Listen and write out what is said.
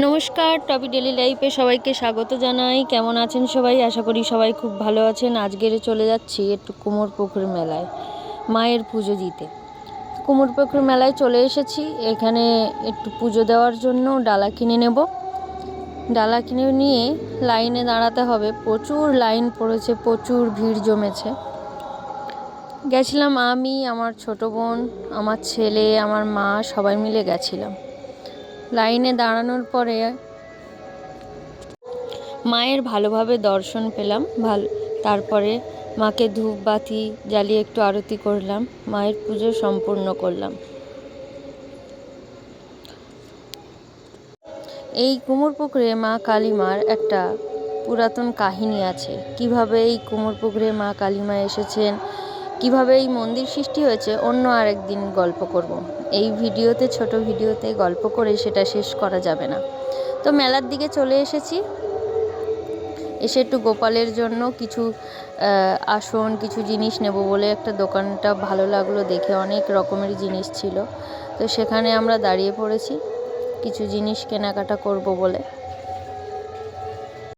নমস্কার, টপি ডেলি লাইফে সবাইকে স্বাগত জানাই। কেমন আছেন সবাই? আশা করি সবাই খুব ভালো আছেন। আজকের চলে যাচ্ছি একটু কুমোরপুকুর মেলায় মায়ের পুজো দিতে। কুমোরপুকুর মেলায় চলে এসেছি। এখানে একটু পুজো দেওয়ার জন্য ডালা কিনে নেব। ডালা কিনে নিয়ে লাইনে দাঁড়াতে হবে। প্রচুর লাইন পড়েছে, প্রচুর ভিড় জমেছে। গেছিলাম আমি, আমার ছোট বোন, আমার ছেলে, আমার মা, সবাই মিলে গেছিলাম। লাইনে দাঁড়ানোর পরে মায়ের ভালোভাবে দর্শন পেলাম। তারপরে মাকে ধূপবাতি জ্বালিয়ে একটু আরতি করলাম, মায়ের পুজো সম্পূর্ণ করলাম। এই কুমোরপুকুরে মা কালীমার একটা পুরাতন কাহিনী আছে। কিভাবে এই কুমোরপুকুরে মা কালীমা এসেছেন, কিভাবে এই মন্দির সৃষ্টি হয়েছে, অন্য আরেকদিন গল্প করব। এই ভিডিওতে, ছোট ভিডিওতে গল্প করে সেটা শেষ করা যাবে না। তো মেলার দিকে চলে এসেছি। এসে একটু গোপালের জন্য কিছু আসন, কিছু জিনিস নেব বলে একটা দোকানটা ভালো লাগলো দেখে, অনেক রকমের জিনিস ছিল। তো সেখানে আমরা দাঁড়িয়ে পড়েছি কিছু জিনিস কেনাকাটা করব বলে।